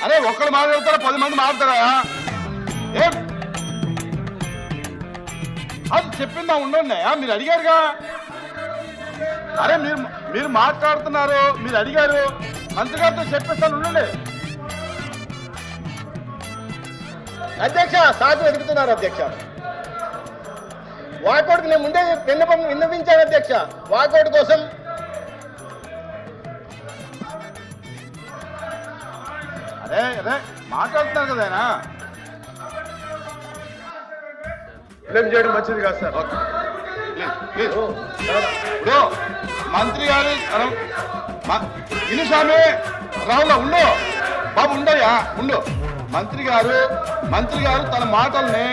అరే ఒక్కరు మాట్లాడతారా 10 మంది మాట్లాడతారా? ఏం అది చెప్పిందా ఉండన్నాయా? మీరు అడిగారుగా. అరే మీరు మాట్లాడుతున్నారు, మీరు అడిగారు, మంత్రి గారితో చెప్పేస్తాను ఉండండి. అధ్యక్ష సాధు ఎదుగుతున్నారు అధ్యక్ష. వాకౌట్కి నేను ముందే విన్నవించాను అధ్యక్ష. వాకౌట్ కోసం అరే అరే మాట్లాడుతున్నారు కదా ఆయన. క్లెయిమ్ చేయడం మంచిది కాదు సార్. ఇప్పుడు మంత్రి గారు ఇను స్వామి రావులా ఉండు బాబు, ఉండయా ఉండు. మంత్రి గారు తన మాటల్ని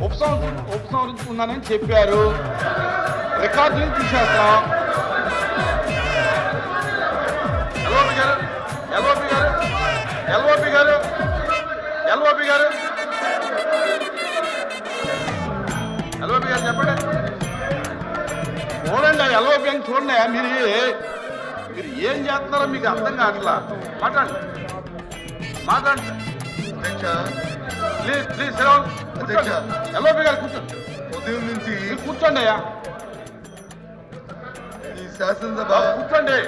ఉపసంహరించుకున్నానని చెప్పారు. రికార్డులు తీసేస్తాం. ఎల్ఓపి గారు చెప్పండి. చూడండి ఎల్ఓపి అని చూడండి. మీరు ఏం చేస్తున్నారో మీకు అర్థం కావట్లా. మాట్లాడండి. ప్లీజ్ ఎల్ఓపి గారు కూర్చోండి. ఉదయం నుంచి కూర్చోండి అయ్యా. ఈ శాసనసభ కూర్చోండి.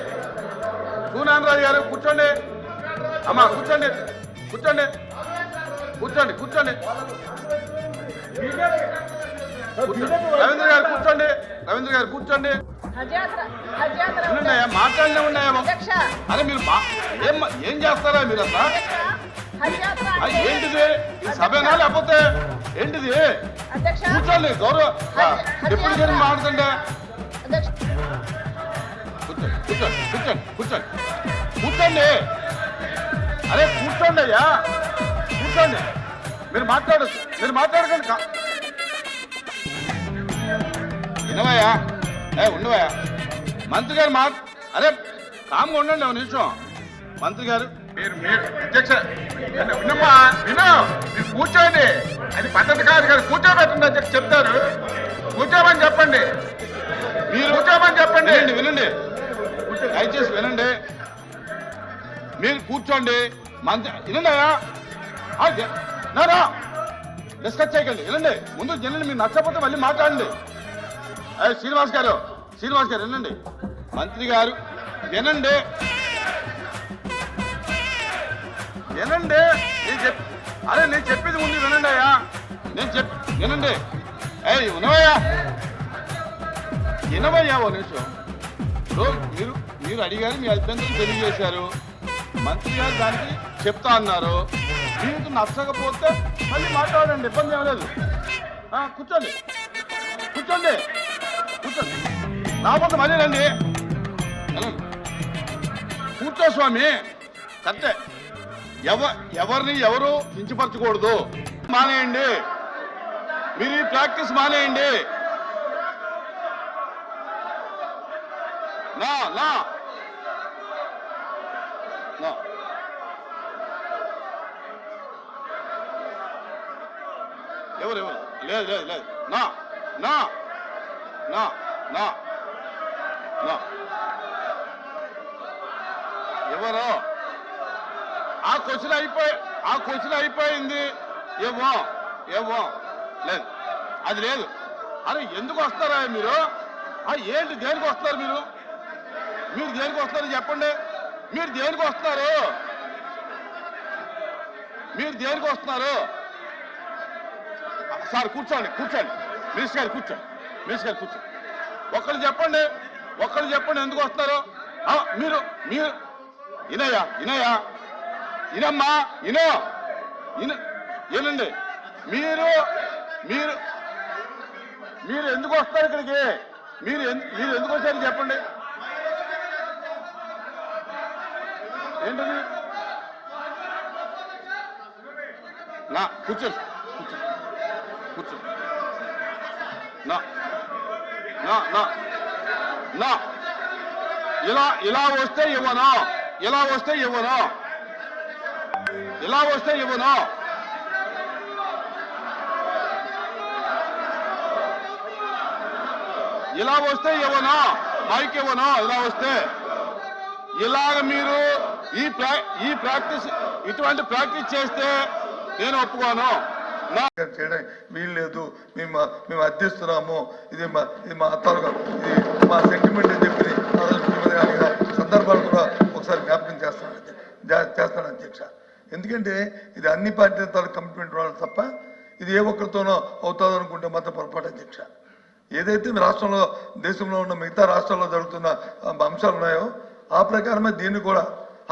సూనారాజు గారు కూర్చోండి. అమ్మా కూర్చోండి. రవీంద్ర గారు కూర్చోండి. ఉన్నాయా? మాట్లాడినే ఉన్నాయా? అరే మీరు ఏం చేస్తారా మీరు అసలు? ఏంటిది? సభేనా లేకపోతే ఏంటిది? కూర్చోండి. గౌరవ డిప్యూటీ గారిని మాట్లాడుతుండే. కూర్చోండి. అరే కూర్చోండి అయ్యా, కూర్చోండి. మీరు మాట్లాడకండి. వినవయ్యా, ఉండవయ్యా. మంత్రి గారు అరే కామ్గా ఉండండి ఒక నిమిషం. మంత్రి గారు మీరు అధ్యక్ష వినమ్మా, మీరు కూర్చోండి. అది పద్ధతి కాదు కదా. కూర్చోబెట్టండి అధ్యక్ష చెప్తారు. కూర్చోమని చెప్పండి. మీరు కూర్చోమని చెప్పండి. వినండి దయచేసి వినండి. మీరు కూర్చోండి. మంత్రి వినండి అయ్యా. డిస్కస్ చేయకండి. వినండి. ముందు వినండి. మీరు నచ్చకపోతే మళ్ళీ మాట్లాడండి. శ్రీనివాస్ గారు వినండి. మంత్రి గారు వినండి. నేను చెప్పేది ముందు వినండి అయ్యా. వినండి. వినవయ్యా ఓ నిమిషం. మీరు అడిగారు, మీ అభ్యంతరం తెలియజేశారు. మంత్రి గారు దానికి చెప్తా అన్నారు. మీకు నచ్చకపోతే మళ్ళీ మాట్లాడండి. ఇబ్బంది ఏం లేదు. కూర్చోండి. రాకపోతే మళ్ళీ రండి. కూర్చో స్వామి. కరెక్టే. ఎవరిని ఎవరు కించపరచకూడదు. మానేయండి. మీరు ఈ ప్రాక్టీస్ మానేయండి. నా ఎవరు లేదు. ఎవరు? ఆ క్వశ్చన్ అయిపోయింది. ఏమో లేదు, అది లేదు. అరే ఎందుకు వస్తారా మీరు? ఏంటి దేనికి వస్తారు మీరు దేనికి వస్తారు చెప్పండి. మీరు దేనికి వస్తున్నారు? సార్ కూర్చోండి. మినిస్టర్ గారు కూర్చోండి. ఒక్కరు చెప్పండి ఎందుకు వస్తారు? మీరు ఇనమ్మా ఏనండి. మీరు ఎందుకు వస్తారు ఇక్కడికి? మీరు ఎందుకు వచ్చారు చెప్పండి. ఏంటది? కూర్చోండి. ఇలా వస్తే ఇవ్వను. ఇలా వస్తే ఇవ్వను. మైక్ ఇవ్వను. ఇలా వస్తే ఇలాగ మీరు ఈ ప్రాక్టీస్ ఇటువంటి ప్రాక్టీస్ చేస్తే నేను ఒప్పుకోను. చేయడం వీలు లేదు, మేము అర్థిస్తున్నాము, ఇది మా తాలూకా ఇది మా సెంటిమెంట్ అని చెప్పి సందర్భాలు కూడా ఒకసారి జ్ఞాపకం చేస్తాను అధ్యక్ష. ఎందుకంటే ఇది అన్ని పార్టీల తాలూకు కమిట్మెంట్ ఉండాలి తప్ప ఇది ఏ ఒక్కరితోనో అవుతుందో అనుకుంటే మాత్రం పొరపాటు అధ్యక్ష. ఏదైతే రాష్ట్రంలో దేశంలో ఉన్న మిగతా రాష్ట్రాల్లో జరుగుతున్న అంశాలు ఉన్నాయో ఆ ప్రకారమే దీన్ని కూడా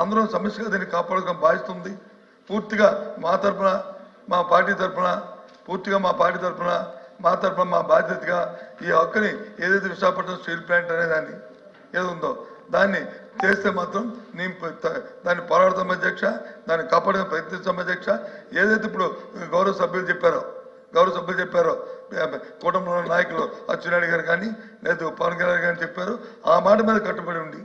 అందరం సమస్యగా దీన్ని కాపాడుకోవడం బాధిస్తుంది. పూర్తిగా మా తరఫున మా పార్టీ తరఫున మా బాధ్యతగా ఈ హక్కుని ఏదైతే విశాఖపట్నం స్టీల్ ప్లాంట్ అనేదాన్ని ఏది ఉందో దాన్ని చేస్తే మాత్రం నేను దాన్ని పోరాడతాం అధ్యక్ష, దాన్ని కాపాడడం ప్రయత్నిస్తాం అధ్యక్ష. ఏదైతే ఇప్పుడు గౌరవ సభ్యులు చెప్పారో కుటుంబంలో నాయకులు అచ్చెన్నాయుడు గారు కానీ లేదా పవన్ కళ్యాణ్ గారు చెప్పారు, ఆ మాట మీద కట్టుబడి ఉండి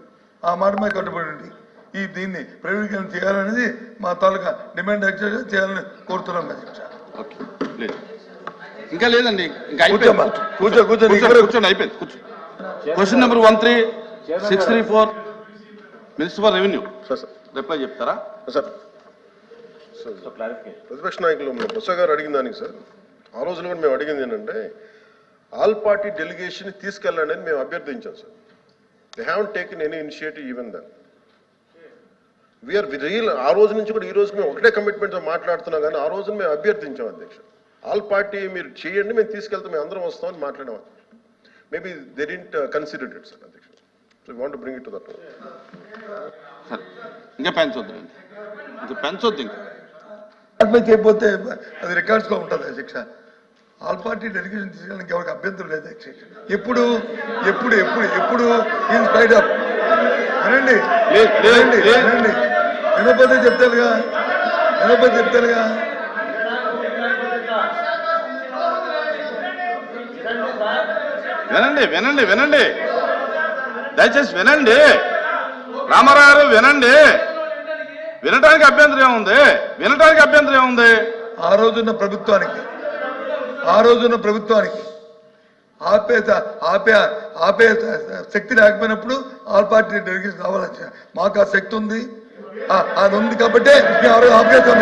దీన్ని ప్రైవేటీకరణ చేయాలనేది మా తాలూకా డిమాండ్ ఎక్సర్సైజ్ చేయాలని కోరుతున్నాం అధ్యక్ష. ఇంకా లేదండి, ఇంకా కూర్చోండి, అయిపోయింది. Question number 13634 minister for revenue reply చెప్తారా సార్? ప్రతిపక్ష నాయకులు బొత్స గారు అడిగిన దానికి సార్, ఆ రోజున కూడా మేము అడిగింది ఏంటంటే ఆల్ పార్టీ డెలిగేషన్ తీసుకెళ్ళండి అని మేము అభ్యర్థించాం sir. They haven't taken any initiative even then. We are real ఆ రోజు నుంచి కూడా ఈ రోజు మేము ఒకటే కమిట్మెంట్తో మాట్లాడుతున్నాం, కానీ ఆ రోజున మేము అభ్యర్థించాం అధ్యక్ష. ఆల్ పార్టీ మీరు చేయండి, మేము తీసుకెళ్తాం, మేము అందరం వస్తామని మాట్లాడాం. Maybe they didn't consider it sir అధ్యక్ష. So we want to bring it to that. ఇంకా పెంచొద్దు, చేయకపోతే అది రికార్డ్స్ లో ఉంటుంది అధ్యక్ష. ఆల్ పార్టీ డెలిగేషన్ తీసుకెళ్ళడానికి ఎవరికి అభ్యంతరం లేదు అధ్యక్ష. ఎప్పుడు ఇన్ స్పైట్ ఆఫ్ వినండి వినకపోతే చెప్తారుగా వినండి దయచేసి వినండి. రామారావు గారు వినండి. వినటానికి అభ్యంతరం ఏముంది? ఆ రోజున్న ప్రభుత్వానికి ఆపే శక్తి లేకపోయినప్పుడు ఆల్ పార్టీ డెలిగేషన్ కావాలని మాకు ఆ శక్తి ఉంది, అది ఉంది కాబట్టి మేము ఆ రోజు ఆపగలుగుతాం.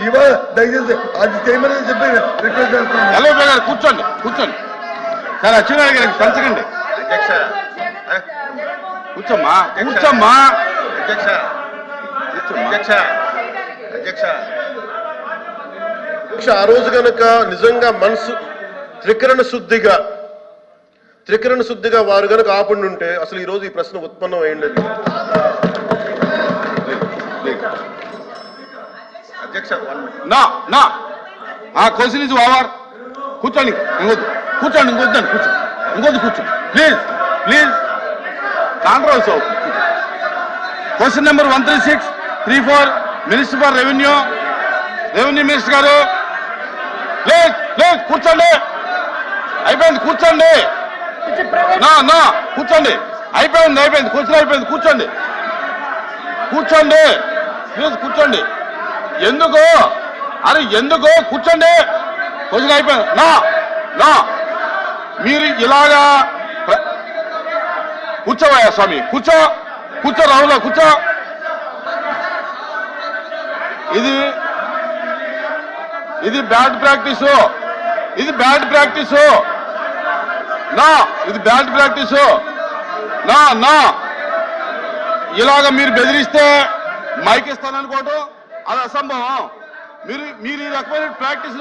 ఇవాళ దయచేసి అది చేయమని చెప్పి రిక్వెస్ట్ చేస్తాను. కూర్చోండి సార్. అచ్చెన్నాయుడు గారికి పెంచకండి. కూర్చోమ్మా. అధ్యక్ష ఆ రోజు కనుక నిజంగా మనసు త్రికరణ శుద్ధిగా వారు కనుక ఆపండి ఉంటే అసలు ఈ రోజు ఈ ప్రశ్న ఉత్పన్నం అయ్యింది. అధ్యక్ష క్వశ్చన్ ఇస్ ఓవర్. కూర్చోండి. కూర్చోండి please controversy. Question number 13634 minister for revenue minister గారు ప్లీజ్ కూర్చోండి. అయిపోయింది, కూర్చోండి. కూర్చోండి. అయిపోయింది. క్వశ్చన్ అయిపోయింది. కూర్చోండి ప్లీజ్ కూర్చోండి. ఎందుకు కూర్చోండి. క్వశ్చన్ అయిపోయింది. మీరు ఇలాగా కూర్చోవయ్యా స్వామి, కూర్చో రాహుల్, కూర్చో. ఇది బ్యాడ్ ప్రాక్టీస్. ఇది బ్యాడ్ ప్రాక్టీస్. ఇలాగ మీరు బెదిరిస్తే మైక్ ఇస్తాననుకోవటం అది అసంభవం. మీరు ఈ రకమైన ప్రాక్టీస్